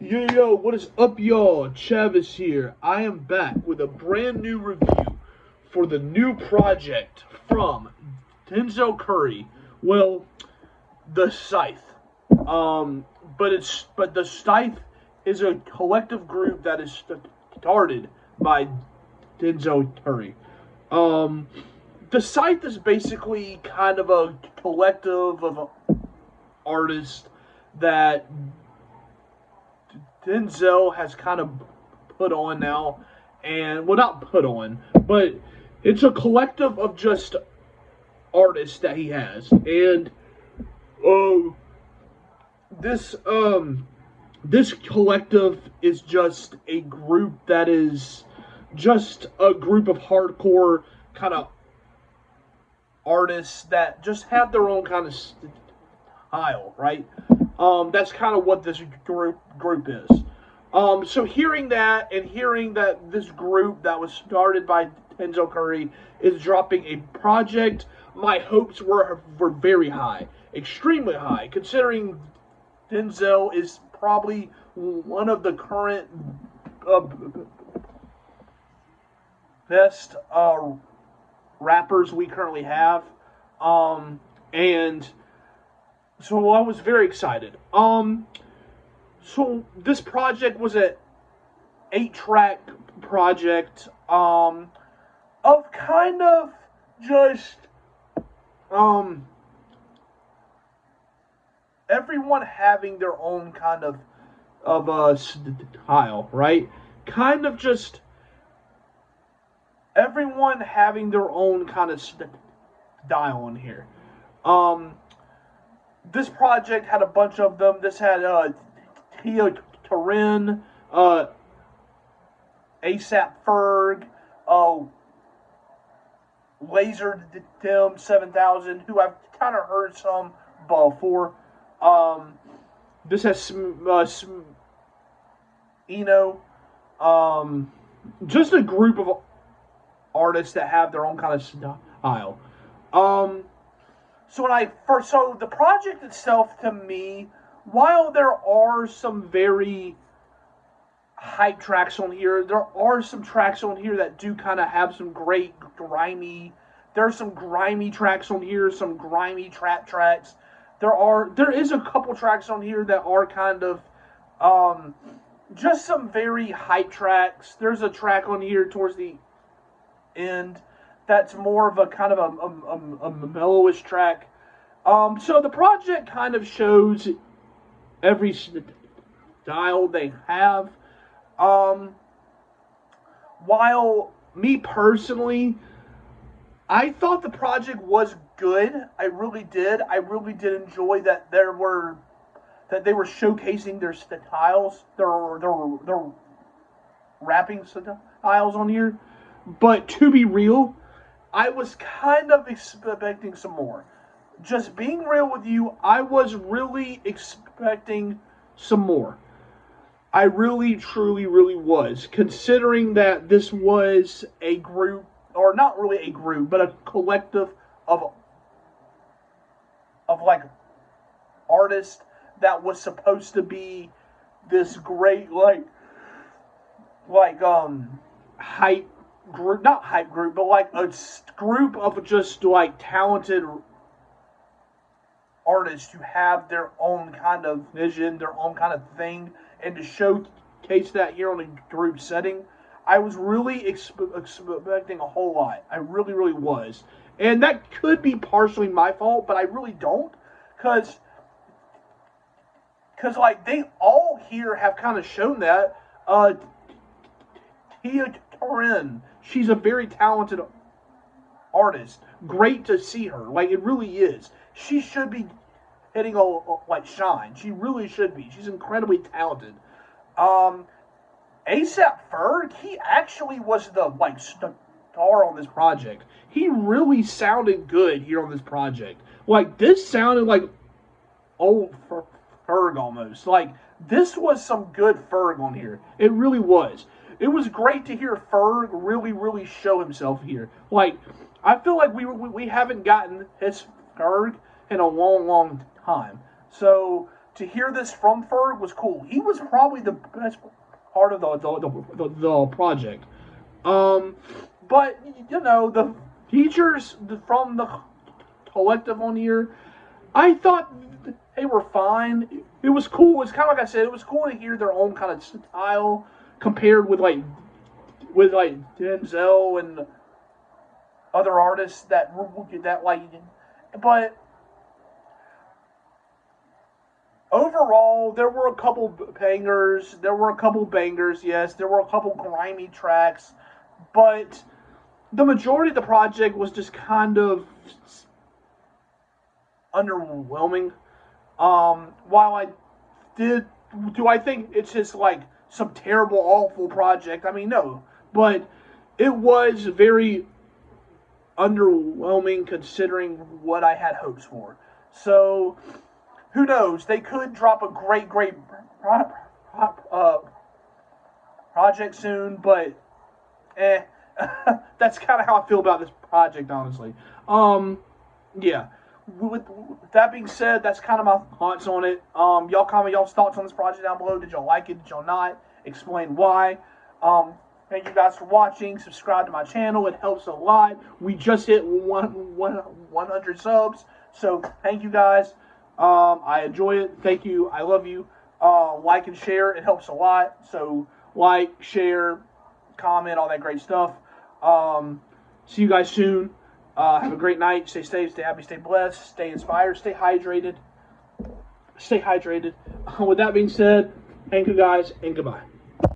Yo, what is up, y'all? Chavis here. I am back with a brand new review for the new project from Denzel Curry. Well, the Scythe. Um, but the Scythe is a collective group that is started by Denzel Curry. Um, the Scythe is basically kind of a collective of artists that Denzel has kind of put on now, and well, not put on, but it's a collective of just artists that he has, and um, this this collective is just a group that is just a group of hardcore kind of artists that just have their own kind of style, right? That's kind of what this group is. So hearing that and hearing that this group that was started by Denzel Curry is dropping a project, my hopes were very high, extremely high, considering Denzel is probably one of the current uh, best rappers we currently have, and so I was very excited. So this project was a 8-track project, of kind of just um everyone having their own kind of style, right? Kind of just everyone having their own kind of style in here. Um, this project had a bunch of them. This had Tia Turin, ASAP Ferg, uh, Laser Dim 7000, who I've kind of heard some before. Um, this has Eno, um, just a group of artists that have their own kind of style. Um, so the project itself to me, while there are some very hype tracks on here, there are some tracks on here that do kind of have some great grimy. There's some grimy tracks on here, some grimy trap tracks. There is a couple tracks on here that are kind of um, just some very hype tracks. There's a track on here towards the end that's more of a kind of a mellowish track. So the project kind of shows every style they have. Um, while me personally, I thought the project was good. I really did. I really did enjoy that they were showcasing their styles, their rapping styles on here. But to be real, I was kind of expecting some more. Just being real with you, I was really expecting some more. I really, truly, really was. Considering that this was a group, or not really a group, but a collective of like artists that was supposed to be this great hype group, not hype group, but like a group of just like talented artists who have their own kind of vision, their own kind of thing, and to showcase that here on a group setting, I was really expecting a whole lot. I really, really was. And that could be partially my fault, but I really don't. Because like, they all here have kind of shown that. Tia Turin, she's a very talented artist. Great to see her. Like, it really is. She should be hitting like shine. She really should be. She's incredibly talented. Um, ASAP Ferg, he actually was the like star on this project. He really sounded good here on this project. Like, this sounded like old Ferg almost. Like, this was some good Ferg on here. It really was. It was great to hear Ferg really, really show himself here. Like, I feel like we haven't gotten his Ferg in a long, long time. So to hear this from Ferg was cool. He was probably the best part of the project. But you know, the features from the collective on here, I thought they were fine. It was cool. It's kind of like I said, it was cool to hear their own kind of style compared with like Denzel and other artists that like. But overall, there were a couple bangers. There were a couple bangers. Yes, there were a couple grimy tracks, but the majority of the project was just kind of underwhelming. While I do I think it's just like some terrible, awful project? I mean, no, but it was very underwhelming considering what I had hopes for. So, who knows? They could drop a great project soon, but that's kind of how I feel about this project, honestly. Yeah. With that being said, that's kind of my thoughts on it. Y'all comment y'all's thoughts on this project down below. Did y'all like it? Did y'all not? Explain why. Thank you guys for watching. Subscribe to my channel. It helps a lot. We just hit 100 subs. So thank you guys. I enjoy it. Thank you. I love you. Like and share. It helps a lot. So like, share, comment, all that great stuff. See you guys soon. Have a great night. Stay safe, stay happy, stay blessed, stay inspired, stay hydrated. Stay hydrated. With that being said, thank you guys, and goodbye.